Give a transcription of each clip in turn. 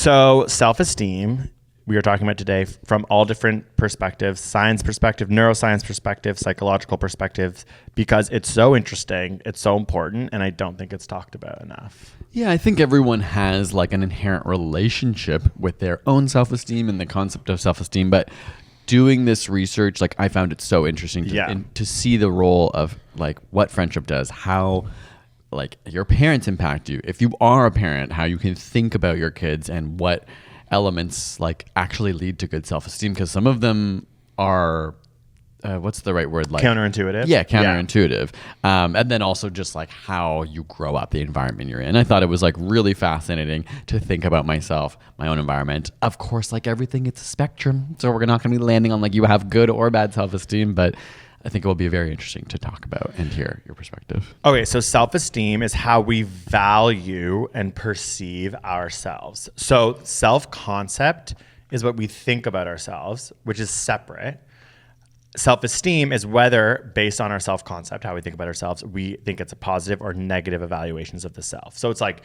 So self-esteem, we are talking about today from all different perspectives, science perspective, neuroscience perspective, psychological perspectives, because it's so interesting, it's so important, and I don't think it's talked about enough. Yeah, I think everyone has like an inherent relationship with their own self-esteem and the concept of self-esteem, but doing this research, like I found it so interesting to see the role of like what friendship does, how like your parents impact you. If you are a parent, how you can think about your kids and what elements like actually lead to good self-esteem, because some of them are what's the right word, like counterintuitive. Yeah, counterintuitive. And then also just like how you grow up, the environment you're in. I thought it was like really fascinating to think about myself, my own environment. Of course, like everything, it's a spectrum, so we're not going to be landing on like you have good or bad self-esteem, but I think it will be very interesting to talk about and hear your perspective. Okay, so self-esteem is how we value and perceive ourselves. So self-concept is what we think about ourselves, which is separate. Self-esteem is whether, based on our self-concept, how we think about ourselves, we think it's a positive or negative evaluations of the self. So it's like,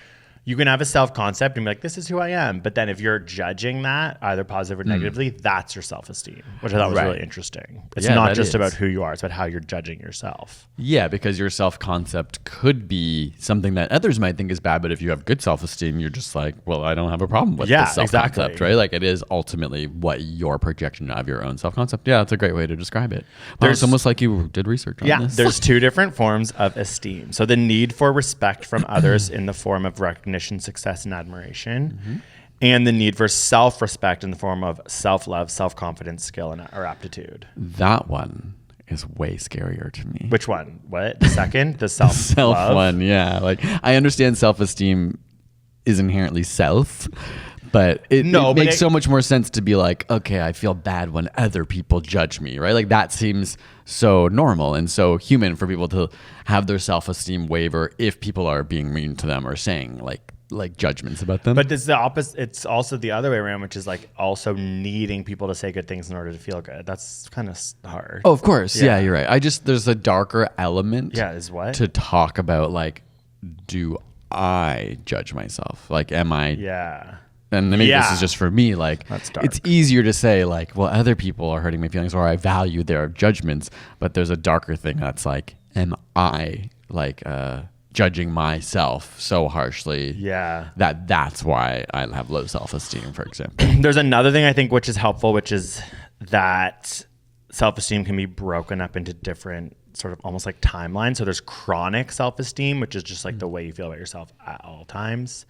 you can have a self-concept and be like, this is who I am. But then if you're judging that, either positive or negatively, that's your self-esteem, which I thought was really interesting. It's not just about who you are, it's about how you're judging yourself. Yeah, because your self-concept could be something that others might think is bad, but if you have good self-esteem, you're just like, well, I don't have a problem with this self-concept, exactly. right? Like it is ultimately what your projection of your own self-concept. Yeah, that's a great way to describe it. It's almost like you did research on this. There's two different forms of esteem. So the need for respect from others in the form of recognition, success, and admiration, and the need for self-respect in the form of self-love, self-confidence, skill, or aptitude. That one is way scarier to me. Which one? What? The second? The self-love? Self one, yeah. Like I understand self-esteem is inherently self, but it makes so much more sense to be like, okay, I feel bad when other people judge me, right? Like that seems so normal and so human for people to have their self-esteem waver if people are being mean to them or saying like judgments about them. But it's the opposite. It's also the other way around, which is like also needing people to say good things in order to feel good. That's kind of hard. Oh, of course. Yeah, you're right. there's a darker element is what? To talk about, like, do I judge myself? Like, am I... Yeah. And maybe this is just for me, like, it's easier to say, like, well, other people are hurting my feelings or I value their judgments, but there's a darker thing that's like, am I, like, judging myself so harshly that's why I have low self-esteem, for example. There's another thing I think which is helpful, which is that self-esteem can be broken up into different sort of almost like timelines. So there's chronic self-esteem, which is just like the way you feel about yourself at all times.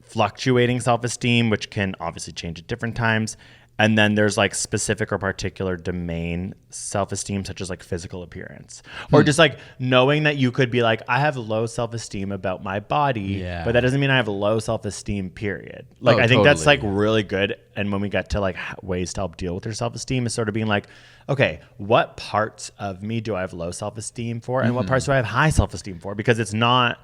Fluctuating self-esteem, which can obviously change at different times. And then there's like specific or particular domain self-esteem, such as like physical appearance, or just like knowing that you could be like, I have low self-esteem about my body, but that doesn't mean I have low self-esteem, period. Like, I think that's like really good. And when we get to like ways to help deal with your self-esteem is sort of being like, okay, what parts of me do I have low self-esteem for? And what parts do I have high self-esteem for? Because it's not...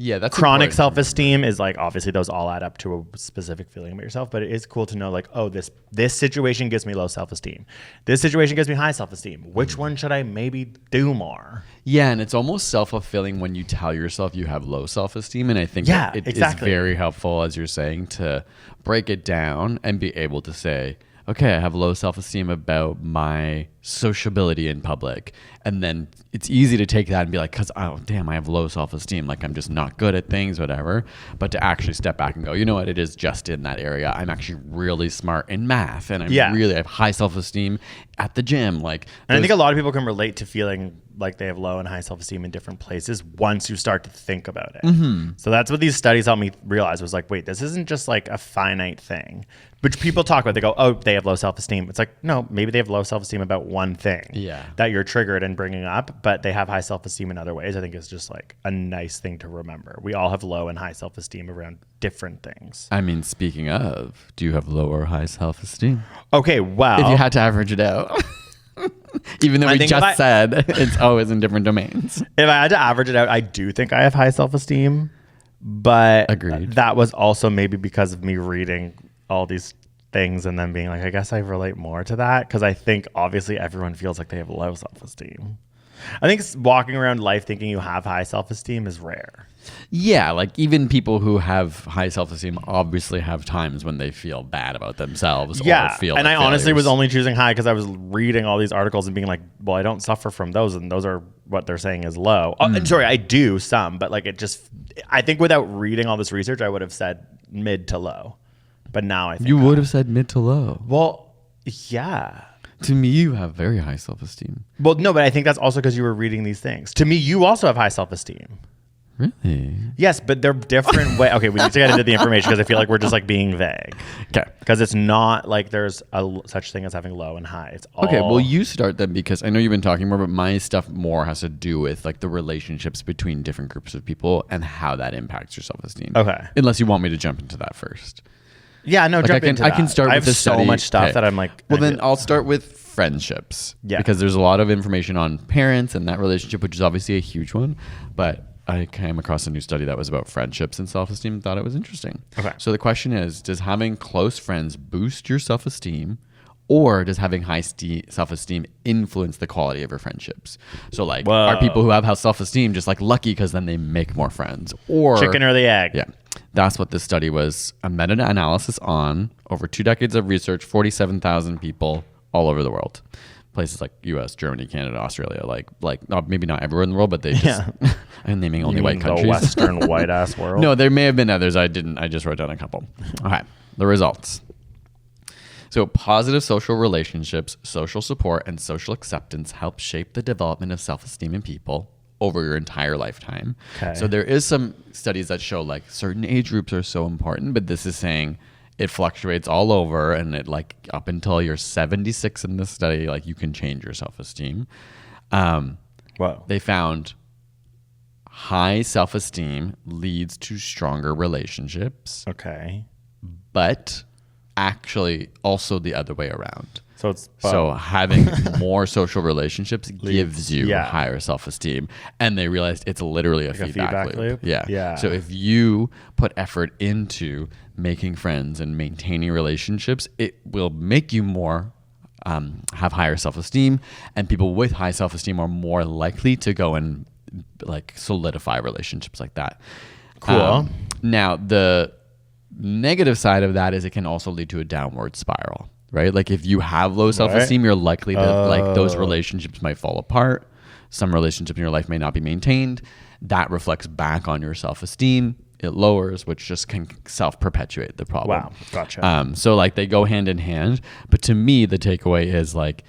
Yeah, that's chronic self-esteem is like, obviously those all add up to a specific feeling about yourself, but it is cool to know like, oh, this situation gives me low self-esteem. This situation gives me high self-esteem. Which one should I maybe do more? Yeah, and it's almost self-fulfilling when you tell yourself you have low self-esteem, and I think it is very helpful, as you're saying, to break it down and be able to say, okay, I have low self-esteem about my sociability in public. And then it's easy to take that and be like, because, oh, damn, I have low self-esteem. Like, I'm just not good at things, whatever. But to actually step back and go, you know what, it is just in that area. I'm actually really smart in math. And I have high self-esteem at the gym. Like, and I think a lot of people can relate to feeling like they have low and high self-esteem in different places once you start to think about it. So that's what these studies helped me realize was like, wait, this isn't just like a finite thing, which people talk about. They go, oh, they have low self-esteem. It's like, no, maybe they have low self-esteem about one thing that you're triggered and bringing up, but they have high self-esteem in other ways. I think it's just like a nice thing to remember. We all have low and high self-esteem around different things. I mean, speaking of, do you have low or high self-esteem? Okay, well, if you had to average it out. Even though we just said it's always in different domains. If I had to average it out, I do think I have high self-esteem, but that was also maybe because of me reading all these things and then being like, I guess I relate more to that, because I think obviously everyone feels like they have low self-esteem. I think walking around life thinking you have high self-esteem is rare. Yeah, like even people who have high self-esteem obviously have times when they feel bad about themselves. Yeah, or feel and like I honestly was failures. only choosing high because I was reading all these articles and being like, well, I don't suffer from those, and those are what they're saying is low. Sorry, I do some, but like I think without reading all this research, I would have said mid to low. But now I think You would have said mid to low. Well, yeah. To me, you have very high self-esteem. Well, no, but I think that's also because you were reading these things. To me, you also have high self-esteem. Really? Yes, but they're different way. Okay, we need to get into the information because I feel like we're just like being vague. Okay. Because it's not like there's such thing as having low and high. It's all Okay, well, you start then because I know you've been talking more, but my stuff more has to do with like the relationships between different groups of people and how that impacts your self-esteem. Okay. Unless you want me to jump into that first. Yeah, no, Like jump into I that. can start I with have the study. so much stuff Okay. that I'm like. Well, then I'll start with friendships. Yeah. Because there's a lot of information on parents and that relationship, which is obviously a huge one. But I came across a new study that was about friendships and self-esteem and thought it was interesting. Okay. So the question is, does having close friends boost your self-esteem, or does having high self-esteem influence the quality of your friendships? So like, are people who have high self-esteem just like lucky because then they make more friends? Or chicken or the egg? Yeah. That's what this study was a meta-analysis on over 2 decades of research, 47,000 people all over the world. Places like US, Germany, Canada, Australia, like not, maybe not everywhere in the world, but they just I'm naming only white countries. The Western white ass world. No, there may have been others. I just wrote down a couple. Okay. The results. So positive social relationships, social support, and social acceptance help shape the development of self-esteem in people over your entire lifetime. Okay. So there is some studies that show like certain age groups are so important, but this is saying it fluctuates all over, and it like up until you're 76 in this study, like you can change your self-esteem. Whoa. They found high self-esteem leads to stronger relationships, Okay. but actually also the other way around. So it's So having more social relationships gives you higher self-esteem. And they realized it's literally a feedback loop. Yeah. So if you put effort into making friends and maintaining relationships, it will make you more have higher self-esteem, and people with high self-esteem are more likely to go and like solidify relationships like that. Cool. Now the negative side of that is it can also lead to a downward spiral. Right? Like if you have low self-esteem, you're likely to like those relationships might fall apart. Some relationships in your life may not be maintained. That reflects back on your self-esteem. It lowers, which just can self-perpetuate the problem. Wow. Gotcha. So like they go hand in hand. But to me, the takeaway is like,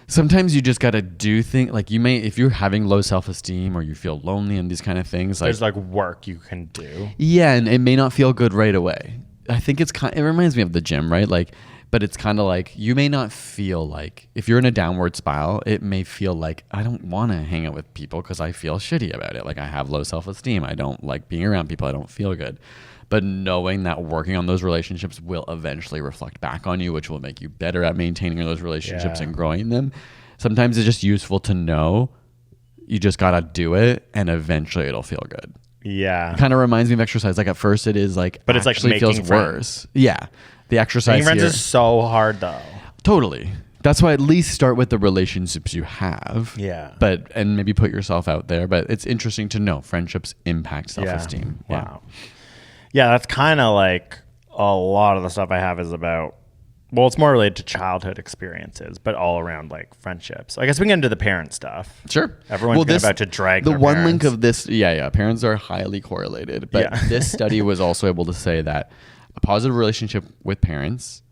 sometimes you just got to do things like you may, if you're having low self-esteem or you feel lonely and these kind of things, like there's like work you can do. Yeah. And it may not feel good right away. I think it reminds me of the gym, right? Like, but it's kind of like you may not feel like if you're in a downward spiral, it may feel like I don't want to hang out with people because I feel shitty about it. Like I have low self-esteem. I don't like being around people. I don't feel good. But knowing that working on those relationships will eventually reflect back on you, which will make you better at maintaining those relationships and growing them. Sometimes it's just useful to know you just got to do it and eventually it'll feel good. Yeah. It kind of reminds me of exercise. Like at first it is like, but it's like actually making feels friends. worse. Yeah. The exercise Making friends here, is so hard though. Totally. That's why at least start with the relationships you have. Yeah. And maybe put yourself out there. But it's interesting to know friendships impact self-esteem. Yeah. Wow. Yeah, that's kind of like a lot of the stuff I have is about, well, it's more related to childhood experiences, but all around like friendships. I guess we can get into the parent stuff. Sure. Everyone's about to drag the their one parents. link of this. Yeah. Parents are highly correlated. But this study was also able to say that a positive relationship with parents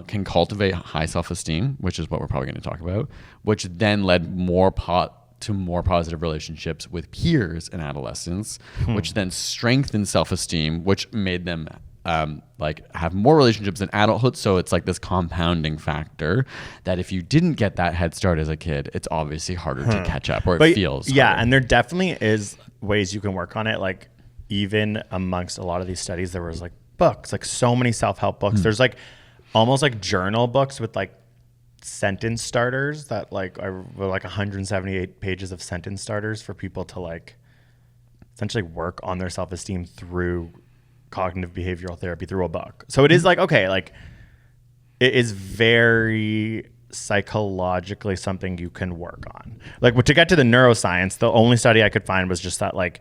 can cultivate high self-esteem, which is what we're probably going to talk about, which then led to more positive relationships with peers in adolescence, which then strengthened self-esteem, which made them like have more relationships in adulthood. So it's like this compounding factor that if you didn't get that head start as a kid, it's obviously harder to catch up, or it feels harder. And there definitely is ways you can work on it. Like even amongst a lot of these studies, there was like books, like so many self-help books. There's like almost like journal books with like sentence starters that like are like 178 pages of sentence starters for people to like essentially work on their self-esteem through cognitive behavioral therapy through a book. So it is like, okay, like it is very psychologically something you can work on. Like to get to the neuroscience, the only study I could find was just that like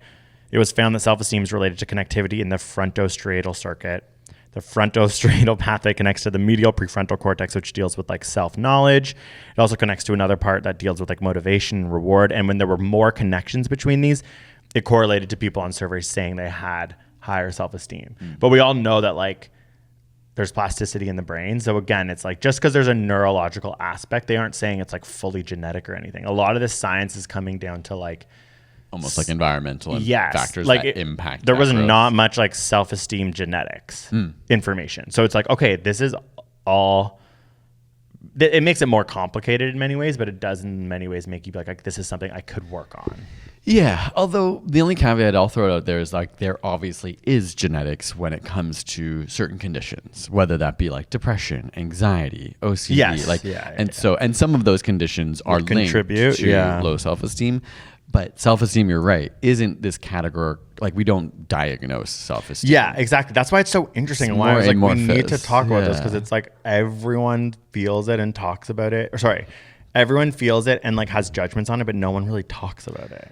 It was found that self-esteem is related to connectivity in the frontostriatal circuit. The frontostriatal pathway connects to the medial prefrontal cortex, which deals with like self-knowledge. It also connects to another part that deals with like motivation and reward. And when there were more connections between these, it correlated to people on surveys saying they had higher self-esteem. But we all know that like there's plasticity in the brain. So again, it's like just because there's a neurological aspect, they aren't saying it's like fully genetic or anything. A lot of this science is coming down to like almost like environmental factors like that impact. There was not much like self-esteem genetics information. So it's like, okay, this is all, it makes it more complicated in many ways, but it does in many ways make you be like this is something I could work on. Yeah, although the only caveat I'll throw out there is like there obviously is genetics when it comes to certain conditions, whether that be like depression, anxiety, OCD, and some of those conditions are linked to low self-esteem. But self-esteem, you're right, isn't this category, like we don't diagnose self-esteem. Yeah, exactly. That's why it's so interesting and why I was like, we need to talk about this because it's like everyone feels it and talks about it. Everyone feels it and like has judgments on it, but no one really talks about it.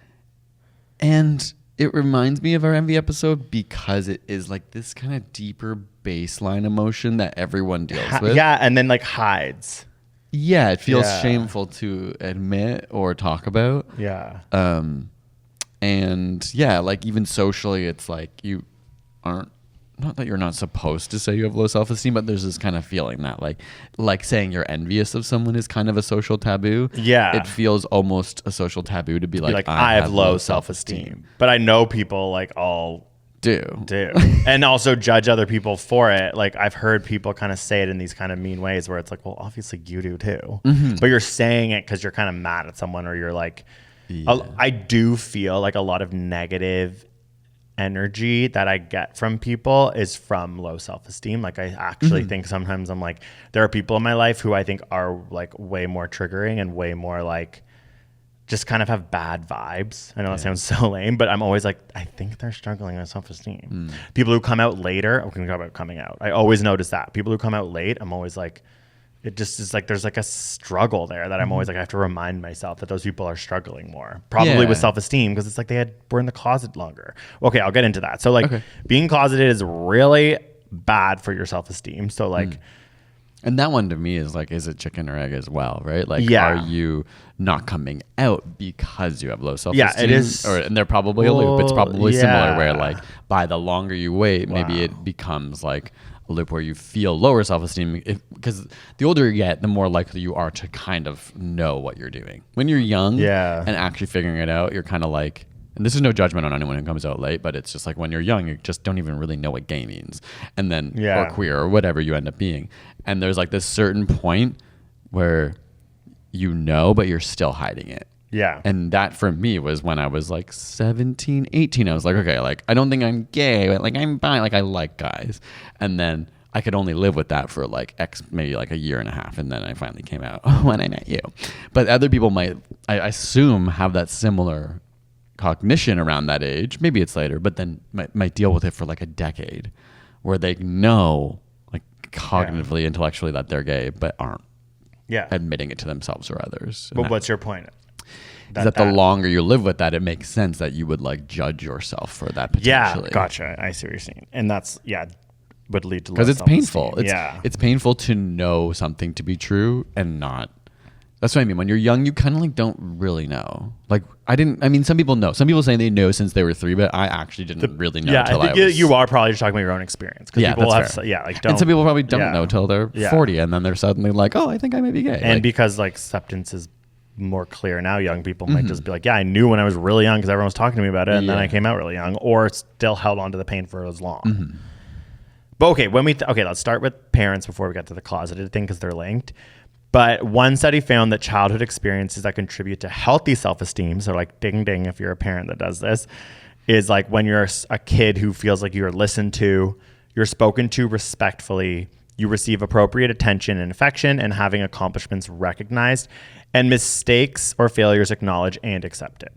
And it reminds me of our envy episode because it is like this kind of deeper baseline emotion that everyone deals with. Yeah, and then like hides. Yeah, it feels shameful to admit or talk about. Yeah. And yeah, like even socially, it's like you aren't, not that you're not supposed to say you have low self-esteem, but there's this kind of feeling that like saying you're envious of someone is kind of a social taboo. Yeah. It feels almost a social taboo to be like I have low self-esteem. But I know people like all do and also judge other people for it. Like I've heard people kind of say it in these kind of mean ways where it's like, well, obviously you do too. But you're saying it because you're kind of mad at someone or you're like, I do feel like a lot of negative energy that I get from people is from low self-esteem. Like I actually think sometimes I'm like, there are people in my life who I think are like way more triggering and way more like just kind of have bad vibes. I know that sounds so lame, but I'm always like, I think they're struggling with self-esteem. People who come out later, we can talk about coming out. I always notice that. People who come out late, I'm always like, it just is like there's like a struggle there that I'm always like I have to remind myself that those people are struggling more, probably with self-esteem because it's like were in the closet longer. Okay, I'll get into that. So like being closeted is really bad for your self-esteem. So like, and that one to me is like, is it chicken or egg as well, right? Like, are you not coming out because you have low self-esteem? Yeah, it is. And they're probably a loop. It's probably similar where like by the longer you wait, maybe it becomes like a loop where you feel lower self-esteem because the older you get, the more likely you are to kind of know what you're doing. When you're young and actually figuring it out, you're kind of like, and this is no judgment on anyone who comes out late, but it's just like when you're young, you just don't even really know what gay means. And then, or queer or whatever you end up being. And there's like this certain point where you know, but you're still hiding it. Yeah. And that for me was when I was like 17, 18. I was like, okay, like I don't think I'm gay, but like I'm bi, like I like guys. And then I could only live with that for like maybe like a year and a half. And then I finally came out when I met you. But other people might, I assume, have that similar cognition around that age. Maybe it's later, but then might deal with it for like a decade where they know like cognitively, intellectually that they're gay, but aren't admitting it to themselves or others. But what's your point? That the longer you live with that, it makes sense that you would like judge yourself for that potentially. Yeah, gotcha. I see what you're saying. And that's, would lead to because it's painful. It's painful to know something to be true and not. That's what I mean. When you're young, you kind of like don't really know. Like some people know. Some people say they know since they were 3, but I actually didn't really know until I was. You are probably just talking about your own experience. Yeah, people that's fair. And some people probably don't know till they're 40, and then they're suddenly like, oh, I think I may be gay. And because like acceptance is more clear now, young people might just be like, I knew when I was really young because everyone was talking to me about it, and then I came out really young, or still held on to the pain for as long. But okay, let's start with parents before we get to the closeted thing because they're linked. But one study found that childhood experiences that contribute to healthy self-esteem, so like ding ding if you're a parent that does this, is like when you're a kid who feels like you're listened to, you're spoken to respectfully, you receive appropriate attention and affection, and having accomplishments recognized, and mistakes or failures acknowledged and accepted.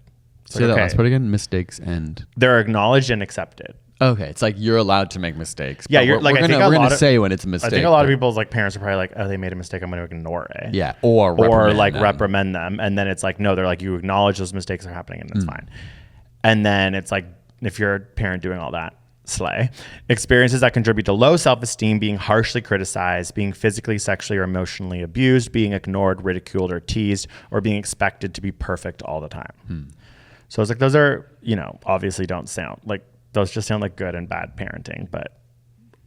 Say that last part again. Mistakes and they're acknowledged and accepted. Okay, it's like you're allowed to make mistakes. Yeah, you're like, we're gonna say when it's a mistake. I think a lot of people's like parents are probably like, oh, they made a mistake, I'm going to ignore it. Yeah, or reprimand them, and then it's like, no, they're like, you acknowledge those mistakes are happening, and that's fine. And then it's like if you're a parent doing all that, slay. Experiences that contribute to low self-esteem: being harshly criticized, being physically, sexually, or emotionally abused, being ignored, ridiculed, or teased, or being expected to be perfect all the time. So it's like, those are, obviously don't sound like, those just sound like good and bad parenting, but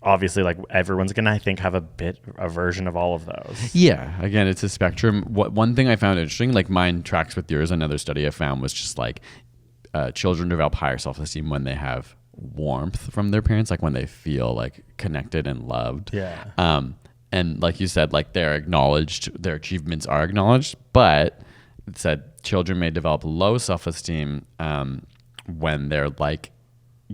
obviously, like, everyone's gonna, I think, have a version of all of those. Yeah, again, it's a spectrum. One thing I found interesting, like mine tracks with yours, another study I found was just like children develop higher self-esteem when they have warmth from their parents, like when they feel like connected and loved. Yeah. And like you said, like they're acknowledged, their achievements are acknowledged, but it said children may develop low self-esteem when they're like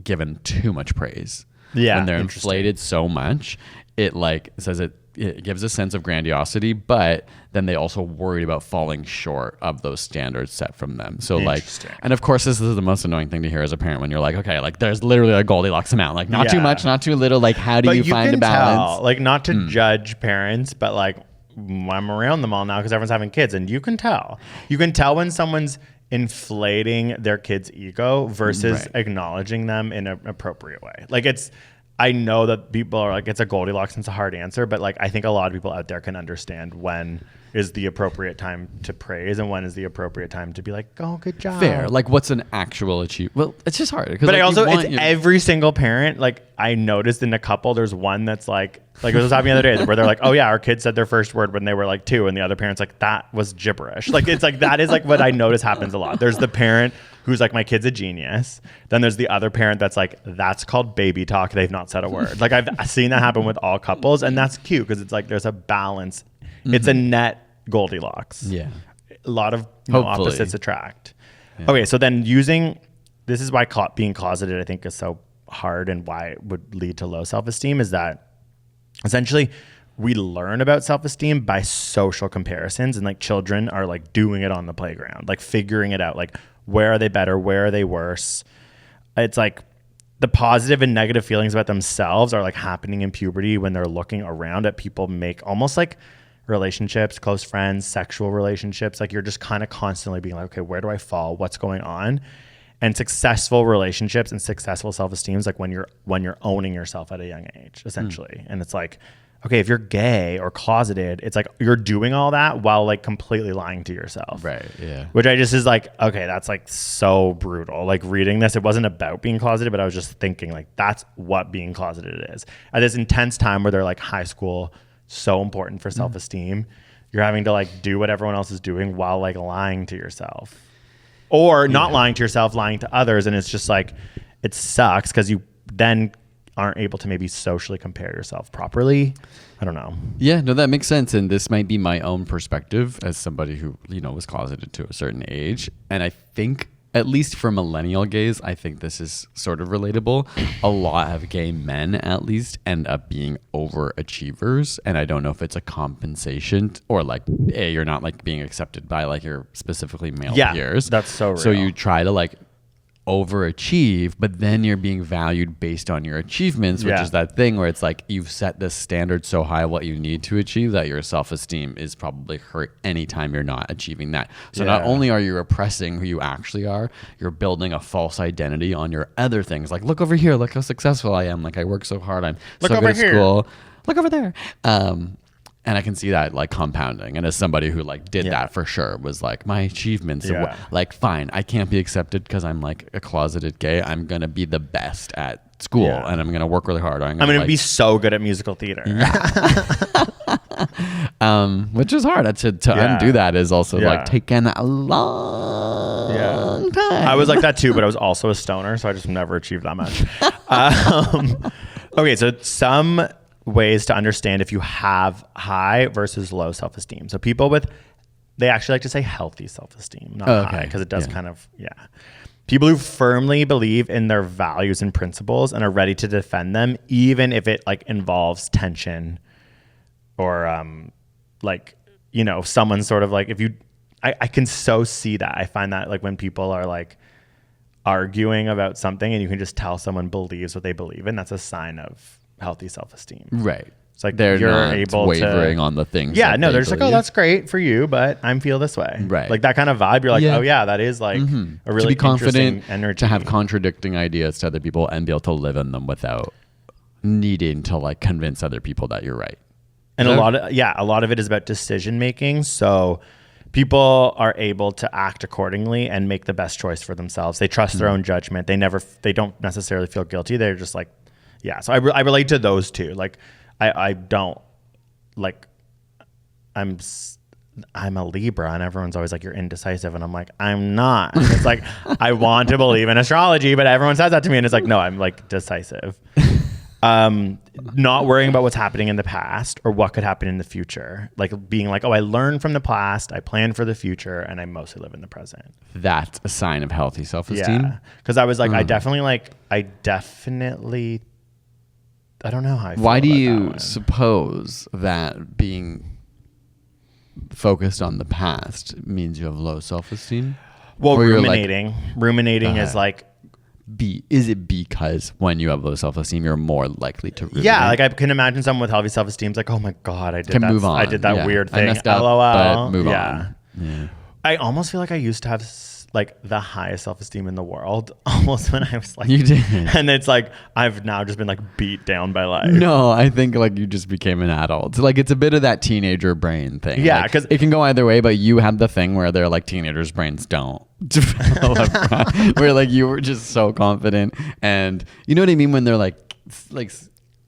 given too much praise. Yeah. When they're inflated so much, it like says it gives a sense of grandiosity, but then they also worried about falling short of those standards set from them. So like, and of course, this is the most annoying thing to hear as a parent when you're like, okay, like there's literally a Goldilocks amount, like not too much, not too little. Like, how do you find a balance? Tell, like, not to judge parents, but like, I'm around them all now because everyone's having kids, and you can tell when someone's inflating their kid's ego versus acknowledging them in an appropriate way. Like, I know that people are like, it's a Goldilocks and it's a hard answer, but like, I think a lot of people out there can understand when is the appropriate time to praise and when is the appropriate time to be like, oh, good job. Fair. Like, what's an actual achievement? Well, it's just hard. But like, I also, it's every single parent. Like, I noticed in a couple, there's one that's like it was happening the other day where they're like, oh yeah, our kid said their first word when they were like 2, and the other parent's like, that was gibberish. Like, it's like, that is like what I notice happens a lot. There's the parent who's like, my kid's a genius. Then there's the other parent that's like, that's called baby talk. They've not said a word. Like, I've seen that happen with all couples, and that's cute because it's like, there's a balance. It's a net Goldilocks. Yeah. A lot of opposites attract. Yeah. Okay. So then this is why being closeted, I think, is so hard, and why it would lead to low self-esteem, is that essentially we learn about self-esteem by social comparisons, and like children are like doing it on the playground, like figuring it out, like where are they better, where are they worse. It's like the positive and negative feelings about themselves are like happening in puberty when they're looking around at people make almost like relationships, close friends, sexual relationships. Like, you're just kind of constantly being like, okay, where do I fall? What's going on? And successful relationships and successful self-esteem is like when you're owning yourself at a young age, essentially. And it's like, okay, if you're gay or closeted, it's like you're doing all that while like completely lying to yourself. Right. Yeah. Which I just is like, okay, that's like so brutal. Like, reading this, it wasn't about being closeted, but I was just thinking like, that's what being closeted is. At this intense time where they're like, high school, so important for self-esteem, you're having to like do what everyone else is doing while like lying to yourself, or not lying to yourself, lying to others. And it's just like, it sucks because you then aren't able to maybe socially compare yourself properly. I don't know. Yeah, no, that makes sense. And this might be my own perspective as somebody who, was closeted to a certain age. And I think, at least for millennial gays, I think this is sort of relatable. A lot of gay men, at least, end up being overachievers. And I don't know if it's a compensation or like, you're not like being accepted by like your specifically male peers. That's so real. So you try to like overachieve, but then you're being valued based on your achievements, which is that thing where it's like you've set this standard so high what you need to achieve that your self-esteem is probably hurt anytime you're not achieving that. So not only are you repressing who you actually are, you're building a false identity on your other things. Like, look over here, look how successful I am. Like, I work so hard. I'm so good at school. Look over there. And I can see that like compounding. And as somebody who like did that for sure, was like, my achievements, like, fine, I can't be accepted because I'm like a closeted gay. I'm going to be the best at school and I'm going to work really hard. I'm going to be so good at musical theater. Which is hard. To undo that is also like taking a long time. I was like that too, but I was also a stoner. So I just never achieved that much. Okay. So some ways to understand if you have high versus low self-esteem. So people they actually like to say healthy self-esteem, not high, because it does kind of, People who firmly believe in their values and principles and are ready to defend them, even if it like involves tension or someone sort of like, I can so see that. I find that like when people are like arguing about something and you can just tell someone believes what they believe in, that's a sign of healthy self-esteem. Right. It's like they're you're not able wavering to, on the things. Yeah, that no, they they're just like, oh, believe. that's great for you, but I feel this way. Right. Like that kind of vibe. You're like, Yeah. oh yeah, that is like a really to be confident, interesting energy. to have contradicting ideas to other people and be able to live in them without needing to like convince other people that you're right. And a lot of it is about decision making. So people are able to act accordingly and make the best choice for themselves. They trust their own judgment. They don't necessarily feel guilty. They're just like, yeah. So I relate to those two. Like I don't like, I'm a Libra and everyone's always like, you're indecisive. And I'm like, I'm not. And it's like, I want to believe in astrology, but everyone says that to me. And it's like, no, I'm like decisive. Not worrying about what's happening in the past or what could happen in the future. Like being like, oh, I learned from the past, I plan for the future, and I mostly live in the present. That's a sign of healthy self-esteem. Yeah. Because I was like, I definitely, I don't know how I feel Why do about that you one. suppose that being focused on the past means you have low self-esteem? Well, Or you're ruminating is like, is it because when you have low self-esteem, you're more likely to ruminate? yeah, like I can imagine someone with healthy self-esteem is like, oh my God, I did move on. I did that Yeah. weird I thing. messed up, LOL. but move yeah. on. Yeah. I almost feel like I used to have like the highest self-esteem in the world almost when I was like, You did. And it's like, I've now just been like beat down by life. No, I think like you just became an adult. Like it's a bit of that teenager brain thing. Yeah, Like, 'cause- it can go either way, but you have the thing where they're like teenagers' brains don't develop, where like you were just so confident, and you know what I mean when they're like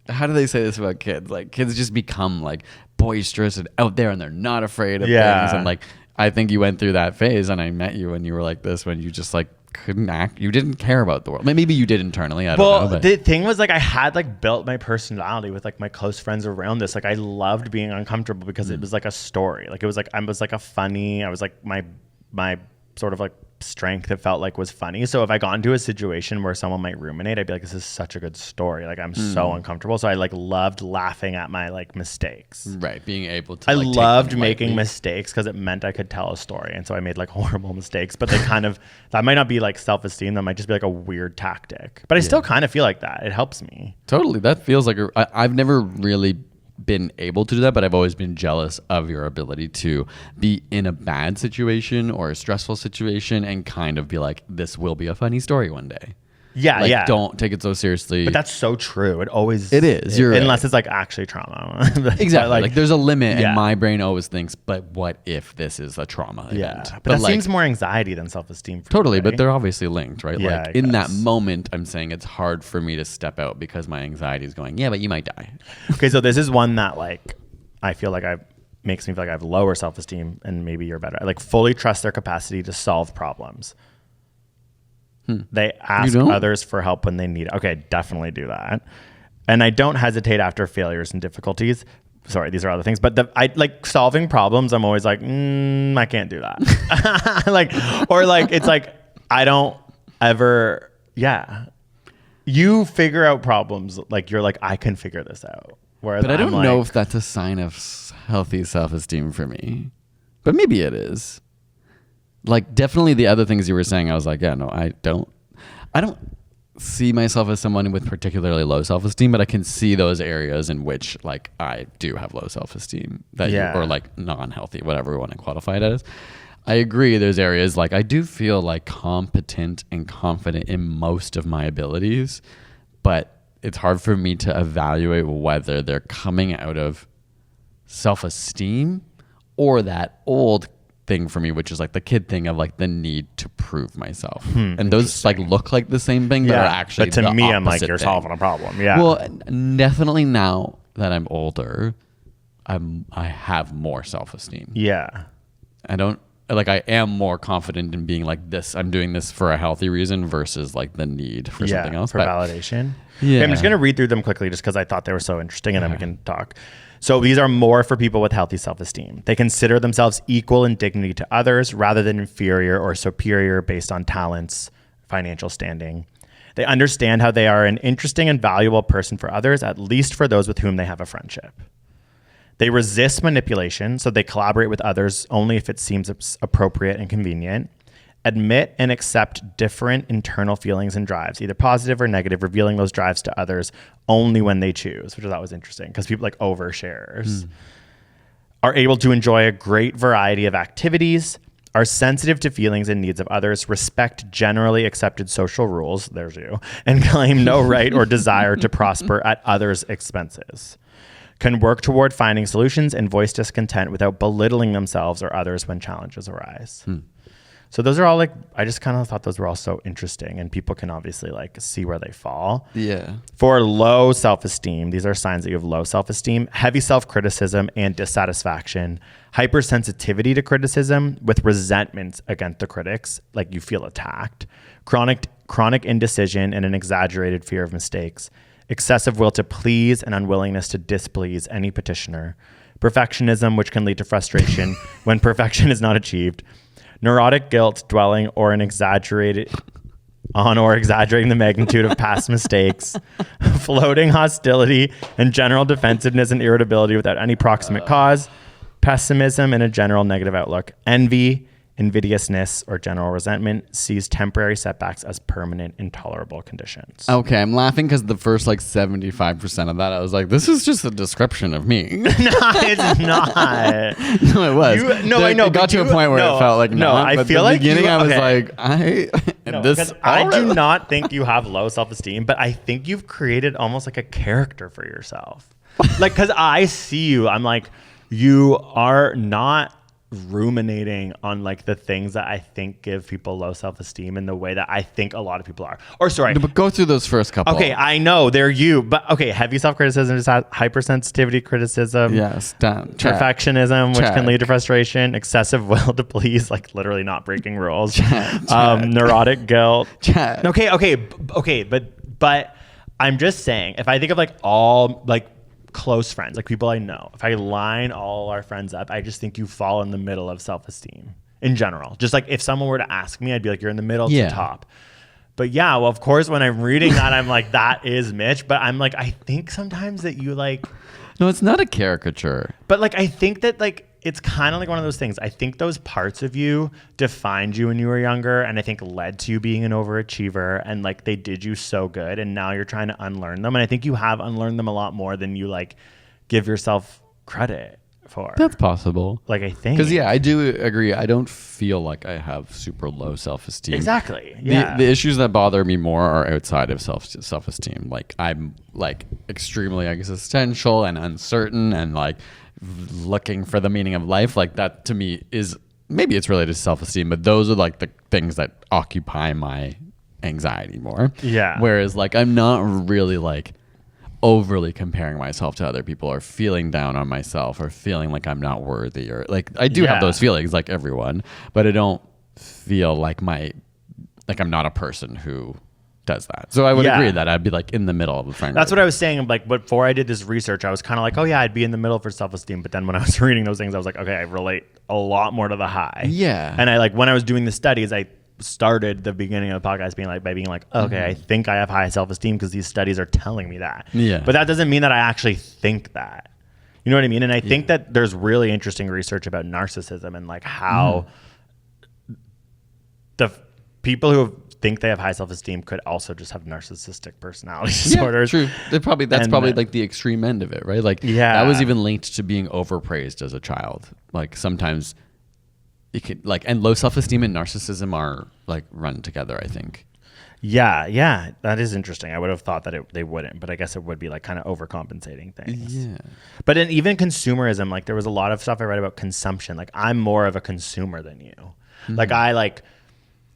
how do they say this about kids? Like kids just become like boisterous and out there, and they're not afraid of things, and like I think you went through that phase, and I met you when you were like this, when you just like couldn't act. You didn't care about the world. Maybe you did internally. I don't know. But The thing was like I had like built my personality with like my close friends around this. Like I loved being uncomfortable because it was like a story. Like it was like I was like I was like my sort of like strength, it felt like, was funny. So if I got into a situation where someone might ruminate, I'd be like, this is such a good story. Like I'm so uncomfortable. So I like loved laughing at my like mistakes. right, being able to. I like, take loved them making lightly. mistakes because it meant I could tell a story. And so I made like horrible mistakes, but they kind of, that might not be like self-esteem. That might just be like a weird tactic, but I still kind of feel like that. It helps me. Totally. That feels like I've never really been able to do that, but I've always been jealous of your ability to be in a bad situation or a stressful situation and kind of be like, this will be a funny story one day. Yeah. Like, yeah. don't take it so seriously. But that's so true. It is. You're unless right. it's like actually trauma. Exactly. Like there's a limit, Yeah. and my brain always thinks, but what if this is a trauma yeah. event? But that like, seems more anxiety than self-esteem. For totally, me, but right? they're obviously linked, right? Yeah, like I in that guess. moment, I'm saying it's hard for me to step out because my anxiety is going, yeah, but you might die. Okay, so this is one that like I feel like makes me feel like I have lower self-esteem, and maybe you're better. I like fully trust their capacity to solve problems. They ask others for help when they need it. Okay, definitely do that. And I don't hesitate after failures and difficulties. Sorry, these are other things, but I like solving problems. I'm always like, I can't do that. It's like, I don't ever, you figure out problems. Like you're like, I can figure this out. Whereas But I don't I'm know like, if that's a sign of healthy self-esteem for me. But maybe it is. Like definitely the other things you were saying, I was like, yeah, no, I don't see myself as someone with particularly low self-esteem, but I can see those areas in which like I do have low self-esteem or like non-healthy, whatever we want to qualify it as. I agree. There's areas like I do feel like competent and confident in most of my abilities, but it's hard for me to evaluate whether they're coming out of self-esteem or that old thing for me, which is like the kid thing of like the need to prove myself. And those like look like the same thing, but are actually but to the me, I'm like, opposite you're thing. solving a problem. Yeah. Well, definitely now that I'm older, I have more self-esteem. yeah. I am more confident in being like this. I'm doing this for a healthy reason versus like the need for something else. For validation. Yeah. Okay, I'm just going to read through them quickly just because I thought they were so interesting, and then we can talk. So these are more for people with healthy self-esteem. They consider themselves equal in dignity to others rather than inferior or superior based on talents, financial standing. They understand how they are an interesting and valuable person for others, at least for those with whom they have a friendship. They resist manipulation, so they collaborate with others only if it seems appropriate and convenient. Admit and accept different internal feelings and drives, either positive or negative, revealing those drives to others only when they choose, which I thought was interesting because people like overshares. Are able to enjoy a great variety of activities, are sensitive to feelings and needs of others, respect generally accepted social rules, there's you, and claim no right or desire to prosper at others' expenses. Can work toward finding solutions and voice discontent without belittling themselves or others when challenges arise. So those are all like, I just kind of thought those were all so interesting, and people can obviously like see where they fall. Yeah. For low self-esteem, these are signs that you have low self-esteem: heavy self-criticism and dissatisfaction, hypersensitivity to criticism with resentment against the critics, like you feel attacked, chronic indecision and an exaggerated fear of mistakes, excessive will to please and unwillingness to displease any petitioner, perfectionism, which can lead to frustration when perfection is not achieved, neurotic guilt, dwelling or exaggerating the magnitude of past mistakes, floating hostility and general defensiveness and irritability without any proximate cause, pessimism and a general negative outlook, envy, invidiousness, or general resentment, sees temporary setbacks as permanent, intolerable conditions. Okay, I'm laughing because the first like 75% of that, I was like, this is just a description of me. No, it's not. No, it was. I know. It got to a point where it felt like I feel like beginning I was okay. like, I do not think you have low self-esteem, but I think you've created almost like a character for yourself. Like, because I see you, I'm like, you are not ruminating on like the things that I think give people low self-esteem in the way that I think a lot of people are. Or sorry. But go through those first couple. Okay, I know they're you, but okay, heavy self-criticism is hypersensitivity criticism. Yes, done. Perfectionism, which can lead to frustration, excessive will to please, like literally not breaking rules. Neurotic guilt. Okay, but I'm just saying, if I think of like all like close friends, like people I know, if I line all our friends up, I just think you fall in the middle of self-esteem in general. Just like if someone were to ask me, I'd be like, you're in the middle to the top. But yeah, well, of course, when I'm reading that, I'm like, that is Mitch. But I'm like, I think sometimes that you like, no, it's not a caricature. But like, I think that like, it's kind of like one of those things. I think those parts of you defined you when you were younger, and I think led to you being an overachiever, and like they did you so good, and now you're trying to unlearn them. And I think you have unlearned them a lot more than you like give yourself credit for. That's possible. Like, I think. Because yeah, I do agree. I don't feel like I have super low self-esteem. Exactly. Yeah. The issues that bother me more are outside of self-esteem. Like I'm like extremely existential and uncertain and like looking for the meaning of life. Like that to me is, maybe it's related to self-esteem, but those are like the things that occupy my anxiety more. Yeah. Whereas like I'm not really like overly comparing myself to other people or feeling down on myself or feeling like I'm not worthy, or like I do have those feelings like everyone, but I don't feel like I'm not a person who does that. So I would agree that I'd be like in the middle of the friend That's group. what I was saying. Like before I did this research, I was kind of like, oh yeah, I'd be in the middle for self-esteem. But then when I was reading those things, I was like, okay, I relate a lot more to the high. Yeah. And I like, when I was doing the studies, I started the beginning of the podcast being like, okay, I think I have high self-esteem because these studies are telling me that. Yeah. But that doesn't mean that I actually think that. You know what I mean? And I think that there's really interesting research about narcissism and like how the people who think they have high self-esteem could also just have narcissistic personality disorders. True. That's probably like the extreme end of it, right? Like that was even linked to being overpraised as a child. Like sometimes it could like, and low self-esteem and narcissism are like run together, I think. Yeah, that is interesting. I would have thought that they wouldn't, but I guess it would be like kind of overcompensating things. Yeah. But in even consumerism, like there was a lot of stuff I read about consumption. Like I'm more of a consumer than you. Like I like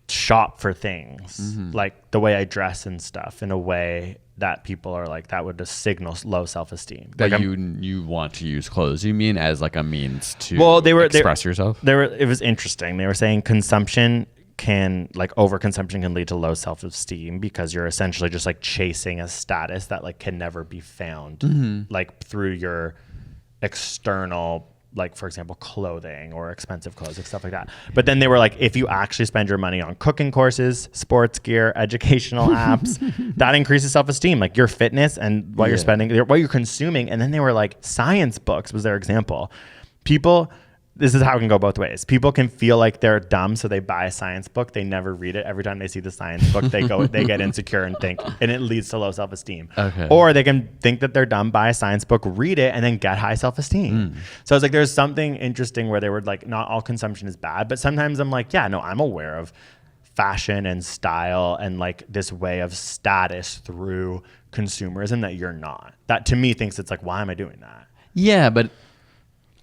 shop for things, like the way I dress and stuff in a way that people are like, that would just signal low self-esteem. That like you want to use clothes. You mean as like a means to express yourself? It was interesting. They were saying consumption overconsumption can lead to low self-esteem because you're essentially just like chasing a status that like can never be found like through your external, like for example, clothing or expensive clothes and stuff like that. But then they were like, if you actually spend your money on cooking courses, sports gear, educational apps, that increases self-esteem, like your fitness and what you're spending, what you're consuming. And then they were like, science books was their example. People this is how it can go both ways. People can feel like they're dumb, so they buy a science book. They never read it. Every time they see the science book, they get insecure and it leads to low self-esteem. Okay. Or they can think that they're dumb, buy a science book, read it, and then get high self-esteem. So it's like there's something interesting where they were like, not all consumption is bad, but sometimes I'm like, yeah, no, I'm aware of fashion and style and like this way of status through consumerism that you're not. That to me thinks it's like, why am I doing that? Yeah, but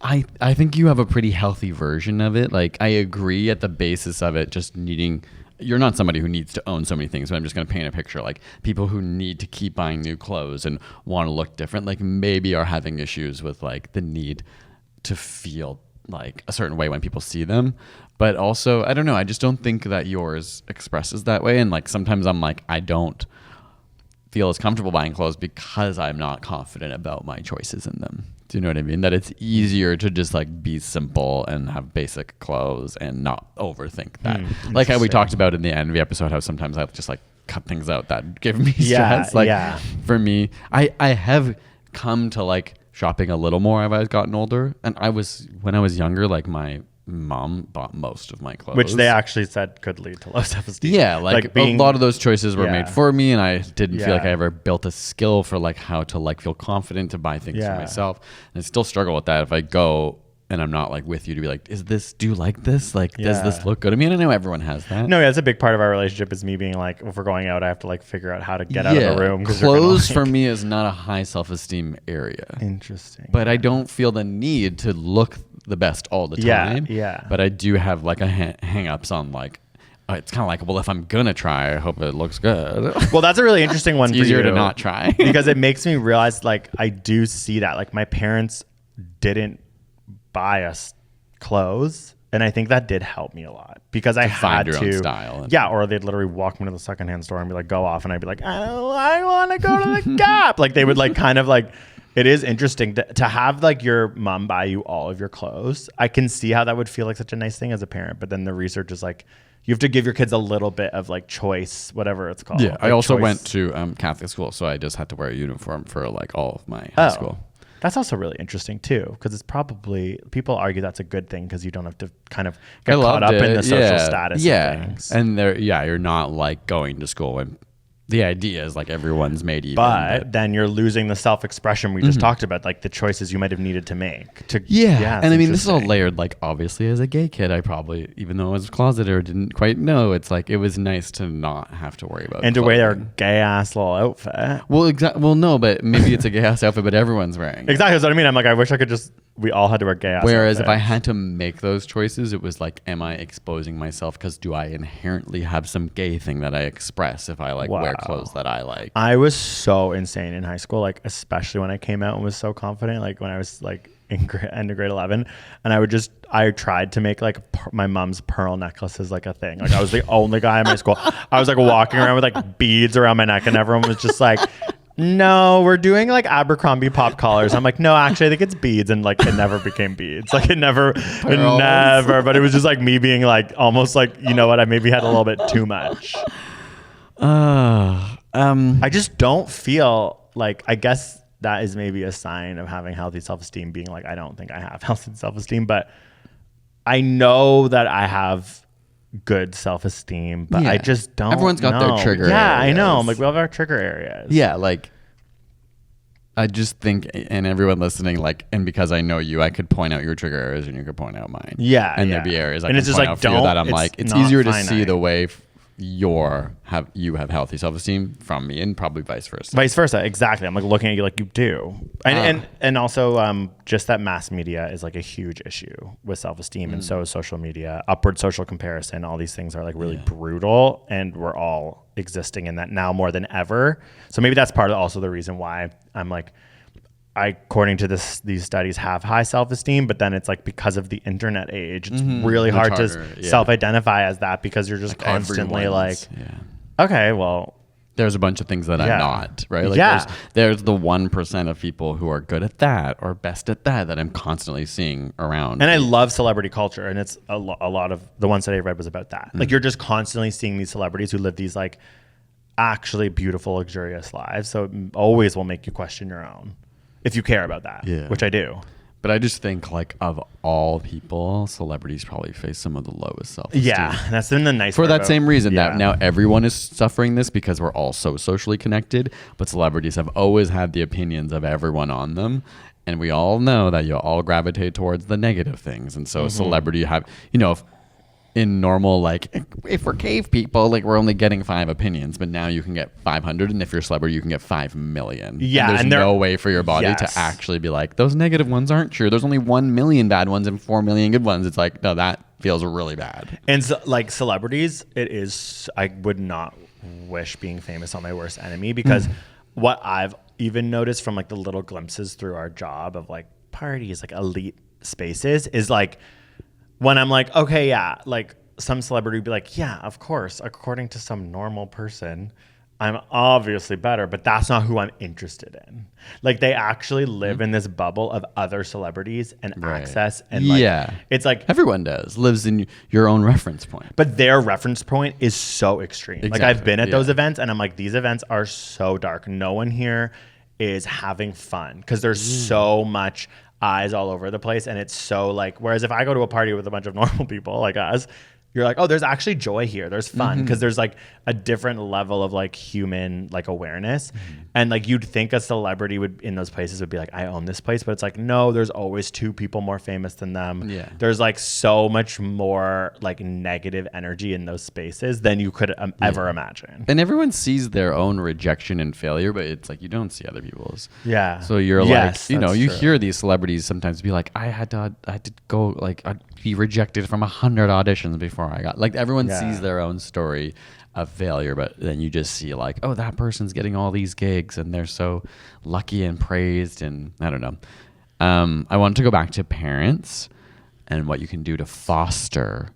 I think you have a pretty healthy version of it. Like, I agree at the basis of it, just needing, you're not somebody who needs to own so many things, but I'm just going to paint a picture. Like, people who need to keep buying new clothes and want to look different, like maybe are having issues with like the need to feel like a certain way when people see them. But also, I don't know, I just don't think that yours expresses that way. And like, sometimes I'm like, I don't feel as comfortable buying clothes because I'm not confident about my choices in them. Do you know what I mean? That it's easier to just like be simple and have basic clothes and not overthink that. Like how we talked about in the Envy episode, how sometimes I just like cut things out that give me stress. For me, I have come to like shopping a little more as I've gotten older. And when I was younger, like my mom bought most of my clothes, which they actually said could lead to low self-esteem. Yeah, like a lot of those choices were made for me, and I didn't feel like I ever built a skill for like how to like feel confident to buy things for myself. And I still struggle with that if I go and I'm not like with you to be like, do you like this? Like, does this look good? I mean, I know everyone has that. No, that's a big part of our relationship is me being like, if we're going out, I have to like figure out how to get out of the room. Clothes for me is not a high self-esteem area. Interesting. But I don't feel the need to look the best all the time. Yeah. But I do have like a hang-ups on like, it's kind of like, well, if I'm going to try, I hope it looks good. Well, that's a really interesting one for you. It's easier to not try. Because it makes me realize like I do see that. Like my parents didn't buy us clothes. And I think that did help me a lot because I had to find your own style. Yeah, or they'd literally walk me to the secondhand store and be like, go off. And I'd be like, I want to go to the Gap. Like they would like kind of like, it is interesting to have like your mom buy you all of your clothes. I can see how that would feel like such a nice thing as a parent. But then the research is like, you have to give your kids a little bit of like choice, whatever it's called. Yeah, like I also choice. went to Catholic school, so I just had to wear a uniform for like all of my high school. That's also really interesting too, because it's probably, people argue that's a good thing because you don't have to kind of get caught up in the social status of things. And you're not like going to school and the idea is like everyone's made even. But then you're losing the self-expression we just talked about, like the choices you might have needed to make. And I mean, this is all layered. Like obviously as a gay kid, I probably, even though I was closeted or didn't quite know, it's like, it was nice to not have to worry about and to wear their gay ass little outfit. Well, no, but maybe it's a gay ass outfit, but everyone's wearing it. Exactly. That's what I mean. I'm like, I wish I could just, we all had to wear gay ass Whereas outfits. if I had to make those choices, it was like, am I exposing myself? Because do I inherently have some gay thing that I express if I like wear clothes that I like? I was so insane in high school, like especially when I came out and was so confident, like when I was like in end of grade 11, and I tried to make like my mom's pearl necklaces like a thing. Like I was the only guy in my school. I was like walking around with like beads around my neck, and everyone was just like, no, we're doing like Abercrombie pop collars. I'm like, no, actually I think it's beads. And like it never became beads. Like it never, but it was just like me being like almost like, you know what, I maybe had a little bit too much. I just don't feel like, I guess that is maybe a sign of having healthy self-esteem, being like, I don't think I have healthy self-esteem, but I know that I have good self-esteem, but I just don't. Everyone's got their trigger areas. I know. I'm like, we all have our trigger areas. Yeah, like I just think, and everyone listening, like, and because I know you, I could point out your trigger areas and you could point out mine. Yeah, and there'd be areas I and can it's just point like, out for you that I'm like, it's not easier to finite. see the way you have healthy self-esteem from me, and probably vice versa. Exactly. I'm like looking at you like you do, and also just that mass media is like a huge issue with self-esteem, and so is social media, upward social comparison. All these things are like really brutal, and we're all existing in that now more than ever. So maybe that's part of also the reason why I'm like, according to these studies, have high self-esteem, but then it's like because of the internet age, it's really hard to self-identify as that, because you're just like constantly like, okay, well, there's a bunch of things that I'm not, right? Like there's the 1% of people who are good at that or best at that I'm constantly seeing around. And I love celebrity culture, and it's a lot of the ones that I read was about that. Like you're just constantly seeing these celebrities who live these like actually beautiful, luxurious lives. So it always will make you question your own, if you care about that, which I do. But I just think, like, of all people, celebrities probably face some of the lowest self-esteem. Yeah, that's been the nice for part that same reason yeah. that now everyone is suffering this because we're all so socially connected. But celebrities have always had the opinions of everyone on them, and we all know that you all gravitate towards the negative things. And so, a celebrity have, you know, in normal, like, if we're cave people, like, we're only getting 5 opinions, but now you can get 500, and if you're a celebrity, you can get 5 million. Yeah, and there's no way for your body to actually be like, those negative ones aren't true. There's only 1 million bad ones and 4 million good ones. It's like, no, that feels really bad. And so, like, celebrities, I would not wish being famous on my worst enemy, because what I've even noticed from, like, the little glimpses through our job of, like, parties, like elite spaces, is like, when I'm like, okay, yeah, like some celebrity would be like, yeah, of course, according to some normal person, I'm obviously better, but that's not who I'm interested in. Like, they actually live in this bubble of other celebrities and access. And like, it's like everyone lives in your own reference point. But their reference point is so extreme. Exactly. Like, I've been at those events and I'm like, these events are so dark. No one here is having fun because there's so much eyes all over the place, and it's so like, whereas if I go to a party with a bunch of normal people like us, you're like, oh, there's actually joy here, there's fun, because there's like a different level of like human like awareness. And like, you'd think a celebrity would in those places would be like, I own this place, but it's like, no, there's always 2 people more famous than them. There's like so much more like negative energy in those spaces than you could ever imagine. And everyone sees their own rejection and failure, but it's like, you don't see other people's. So you're like, you know, you hear these celebrities sometimes be like, I had to go, like, I'd be rejected from 100 auditions before I got, like, everyone sees their own story of failure, but then you just see like, oh, that person's getting all these gigs and they're so lucky and praised. And I don't know. I wanted to go back to parents and what you can do to foster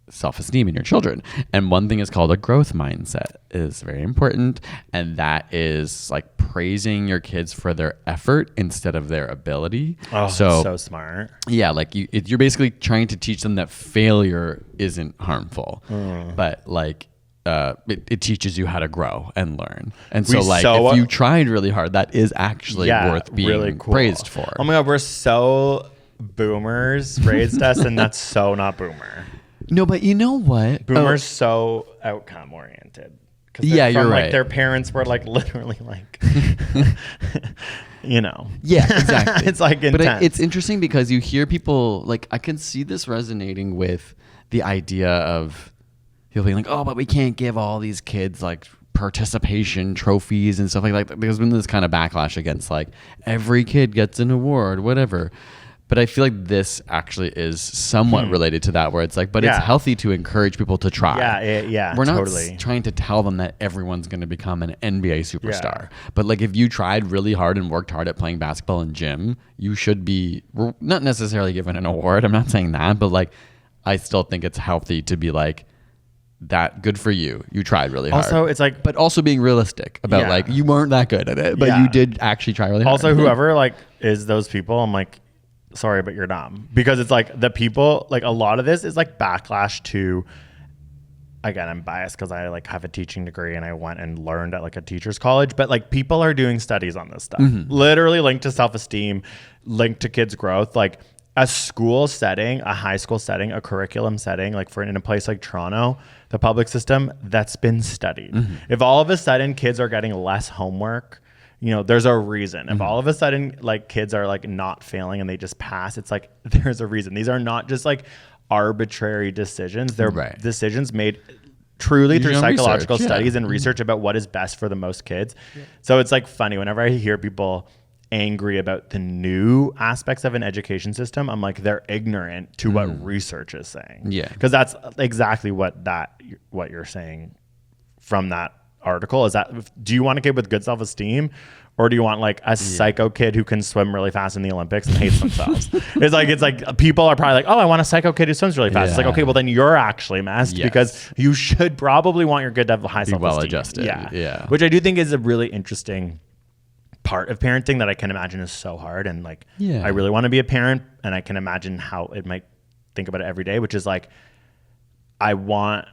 self-esteem in your children. And one thing is called a growth mindset. It is very important, and that is like praising your kids for their effort instead of their ability. Oh, so smart. Yeah, like you're basically trying to teach them that failure isn't harmful, but like it teaches you how to grow and learn. And so like, if you tried really hard, that is actually worth being really praised for. Oh my God, we're so boomers raised us, and that's so not boomer. No, but you know what? Boomers so outcome oriented. You're right. Like, their parents were like literally like, you know. Yeah, exactly. It's like intense. But it's interesting because you hear people, like, I can see this resonating with the idea of people being like, oh, but we can't give all these kids like participation trophies and stuff like that. There's been this kind of backlash against like every kid gets an award, whatever. But I feel like this actually is somewhat related to that, where it's like, but it's healthy to encourage people to try. We're not trying to tell them that everyone's going to become an NBA superstar. But like, if you tried really hard and worked hard at playing basketball in gym, you should be not necessarily given an award. I'm not saying that, but like, I still think it's healthy to be like, that good for you. You tried really hard. Also, it's like, but also being realistic about like, you weren't that good at it, but you did actually try really hard. Also, whoever like is those people, I'm like, sorry, but you're dumb. Because it's like the people, like, a lot of this is like backlash to, again, I'm biased because I like have a teaching degree and I went and learned at like a teacher's college, but like people are doing studies on this stuff, literally linked to self-esteem, linked to kids' growth. Like a school setting, a high school setting, a curriculum setting, like for in a place like Toronto, the public system, that's been studied. If all of a sudden kids are getting less homework, you know, there's a reason. If all of a sudden like kids are like not failing and they just pass, it's like, there's a reason. These are not just like arbitrary decisions. They're decisions made truly through psychological studies and research about what is best for the most kids. So it's like funny whenever I hear people angry about the new aspects of an education system, I'm like, they're ignorant to what research is saying. Because that's exactly what you're saying from that article is that, do you want a kid with good self-esteem, or do you want like a psycho kid who can swim really fast in the Olympics and hates themselves? It's like people are probably like, oh, I want a psycho kid who swims really fast. It's like, okay, well then you're actually messed, because you should probably want your kid to have high self-esteem. Well adjusted. Which I do think is a really interesting part of parenting that I can imagine is so hard. And like, I really want to be a parent, and I can imagine how it might think about it every day, which is like, I want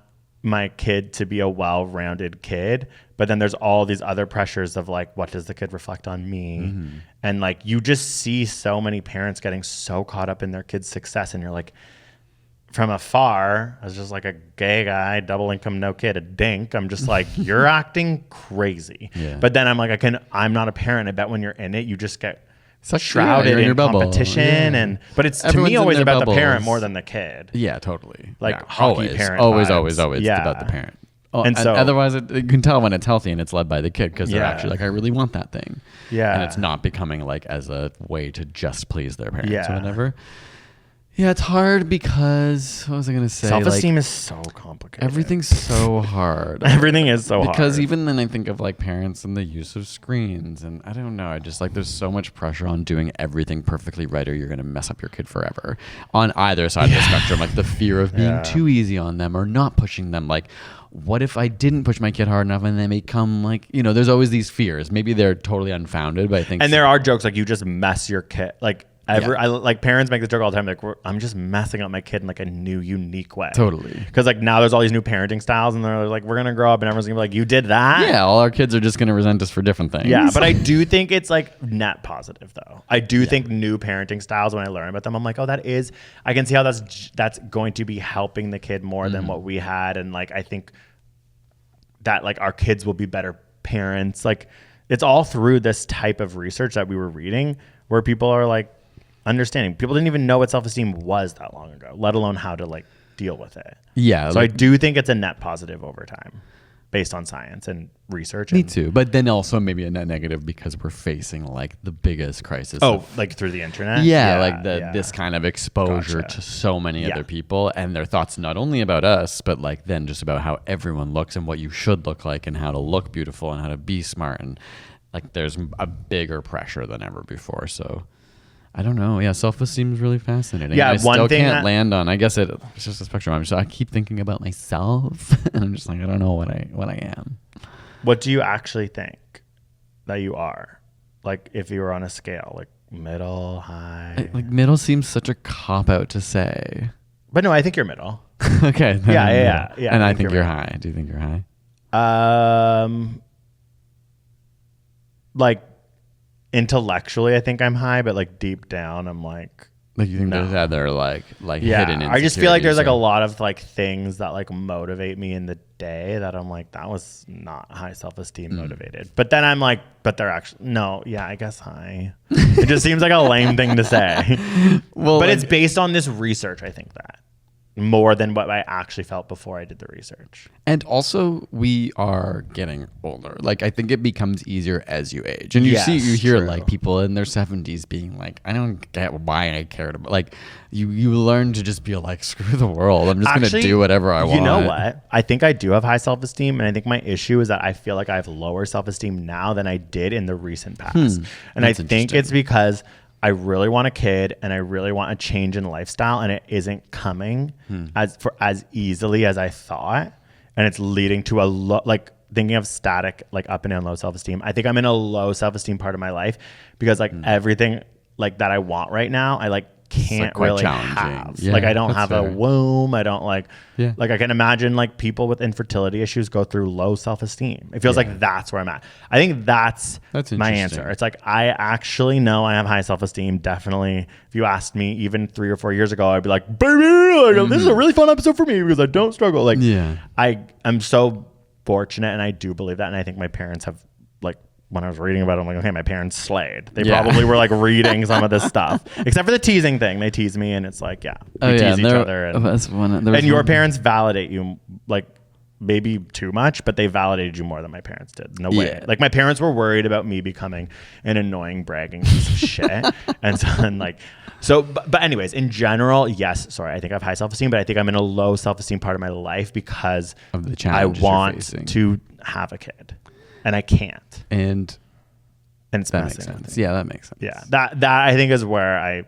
my kid to be a well-rounded kid, but then there's all these other pressures of like, what does the kid reflect on me? And like, you just see so many parents getting so caught up in their kid's success, and you're like, from afar, as just like a gay guy, double income, no kid, a dink, I'm just like, you're acting crazy. But then I'm like, I'm not a parent. I bet when you're in it, you just get shrouded in competition, but it's to me always about the parent more than the kid. Yeah, totally. Like hockey parent always vibes. it's about the parent. And so otherwise you can tell when it's healthy and it's led by the kid, because they're actually like, I really want that thing. And it's not becoming like as a way to just please their parents or whatever. Yeah, it's hard because, what was I going to say? Self-esteem is so complicated. Everything's so hard. Everything is so hard. Because even then I think of like parents and the use of screens, and I don't know. I just like, there's so much pressure on doing everything perfectly right, or you're going to mess up your kid forever on either side of the spectrum. Like the fear of being too easy on them or not pushing them. Like, what if I didn't push my kid hard enough and they become like, there's always these fears. Maybe they're totally unfounded, but I think. And there are jokes like, you just mess your kid. Like, I like, parents make this joke all the time. Like, I'm just messing up my kid in like a new, unique way. Totally. Because like now there's all these new parenting styles, and they're like, we're gonna grow up, and everyone's gonna be like, you did that. Yeah, all our kids are just gonna resent us for different things. Yeah, but I do think it's like net positive though. I do think new parenting styles, when I learn about them, I'm like, I can see how that's going to be helping the kid more than what we had, and like I think that like our kids will be better parents. Like, it's all through this type of research that we were reading, where people are like understanding. People didn't even know what self-esteem was that long ago, let alone how to like deal with it. Yeah. So I do think it's a net positive over time based on science and research. Me too. But then also maybe a net negative because we're facing like the biggest crisis. Like through the internet? This kind of exposure to so many other people and their thoughts, not only about us, but like then just about how everyone looks and what you should look like and how to look beautiful and how to be smart. And like there's a bigger pressure than ever before. So I don't know. Yeah, self-esteem is really fascinating. Yeah, I still can't land on. I guess it's just a spectrum. I keep thinking about myself, and I'm just like, I don't know what I am. What do you actually think that you are? Like, if you were on a scale, like middle, high. Like middle seems such a cop out to say. But no, I think you're middle. Okay. Yeah. And I think you're high. Do you think you're high? Like, intellectually, I think I'm high, but like deep down, I'm like you think there's other like hidden insecurities. I just feel like there's like a lot of like things that like motivate me in the day that I'm like, that was not high self-esteem motivated. But then I'm like, but they're actually I guess high. It just seems like a lame thing to say. Well, but it's based on this research. I think that more than what I actually felt before I did the research. And also, we are getting older. Like, I think it becomes easier as you age. And you hear like people in their 70s being like, I don't get why I cared about. Like, you learn to just be like, screw the world. I'm just going to do whatever I want. You know what? I think I do have high self-esteem. And I think my issue is that I feel like I have lower self-esteem now than I did in the recent past. And I think it's because I really want a kid and I really want a change in lifestyle, and it isn't coming as easily as I thought. And it's leading to like thinking of static, like up and down low self-esteem. I think I'm in a low self-esteem part of my life because like everything like that I want right now, I like can't really have. Yeah, like I don't have a womb. I don't like I can imagine like people with infertility issues go through low self-esteem. It feels like that's where I'm at. I think that's my answer. It's like, I actually know I have high self-esteem. Definitely. If you asked me even 3 or 4 years ago, I'd be like, baby, this is a really fun episode for me because I don't struggle. Like, I'm so fortunate, and I do believe that. And I think my parents have like, when I was reading about it, I'm like, okay, my parents slayed. They probably were like reading some of this stuff, except for the teasing thing. They tease me, and it's like, we tease each other. And your parents validate you, like maybe too much, but they validated you more than my parents did. No way. Like, my parents were worried about me becoming an annoying, bragging piece of shit. But anyways, in general, yes, sorry, I think I have high self-esteem, but I think I'm in a low self-esteem part of my life because of the challenges I want to have a kid. And I can't. And it's that makes sense. Yeah, that makes sense. Yeah. That I think is where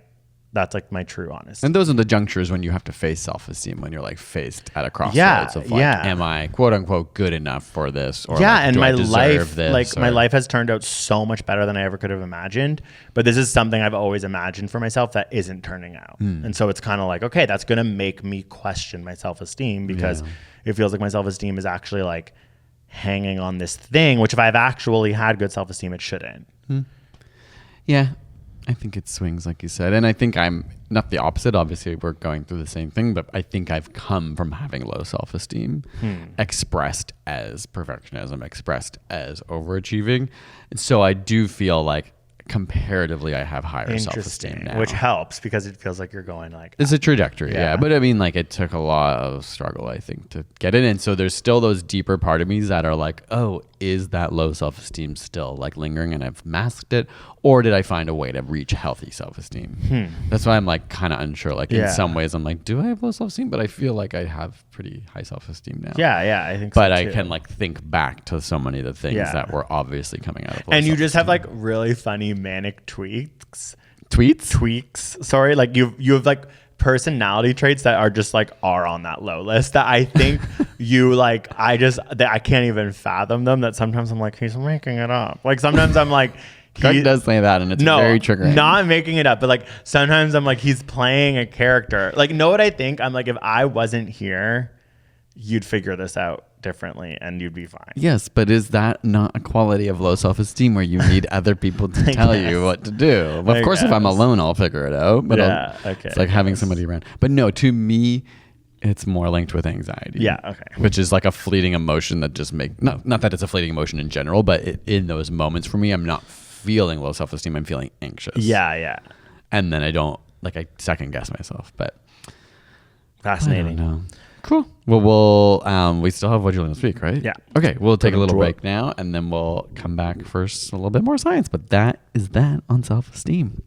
that's like my true honesty. And those are the junctures when you have to face self-esteem, when you're like faced at a crossroads of like, am I quote unquote good enough for this? Or and my life, my life has turned out so much better than I ever could have imagined. But this is something I've always imagined for myself that isn't turning out. And so it's kind of like, okay, that's going to make me question my self-esteem because it feels like my self-esteem is actually like hanging on this thing, which if I've actually had good self-esteem, it shouldn't. Yeah, I think it swings, like you said. And I think I'm not the opposite. Obviously, we're going through the same thing, but I think I've come from having low self-esteem expressed as perfectionism, expressed as overachieving. And so I do feel like comparatively I have higher self-esteem now. Which helps because it feels like you're going like... It's a trajectory, yeah. But I mean, like, it took a lot of struggle, I think, to get it. And so there's still those deeper part of me that are like, oh, is that low self-esteem still like lingering and I've masked it? Or did I find a way to reach healthy self-esteem? That's why I'm like kind of unsure. Like in some ways I'm like, do I have low self-esteem? But I feel like I have pretty high self-esteem now. Yeah, I think so. But too. I can like think back to so many of the things that were obviously coming out of low and you self-esteem. just have like really funny manic tweaks. Tweaks? Sorry, like you have like personality traits that are just like are on that low list that I think you like. I can't even fathom them. That sometimes I'm like, he's making it up. Like sometimes I'm like. Greg does say that, and it's very triggering. Not making it up, but like sometimes I'm like, he's playing a character. Like, know what I think? I'm like, if I wasn't here, you'd figure this out differently and you'd be fine. Yes, but is that not a quality of low self-esteem where you need other people to tell you what to do? Well, of course, if I'm alone, I'll figure it out. But it's like having somebody around. But no, to me, it's more linked with anxiety. Yeah, okay. Which is like a fleeting emotion that just not that it's a fleeting emotion in general, but in those moments for me, I'm not feeling low self-esteem. I'm feeling anxious. Yeah. And then I second guess myself, but fascinating. I don't know. Cool. Well, we still have What You Learn This Week, right? Yeah. Okay, we'll take a little break now, and then we'll come back for a little bit more science. But that is that on self-esteem.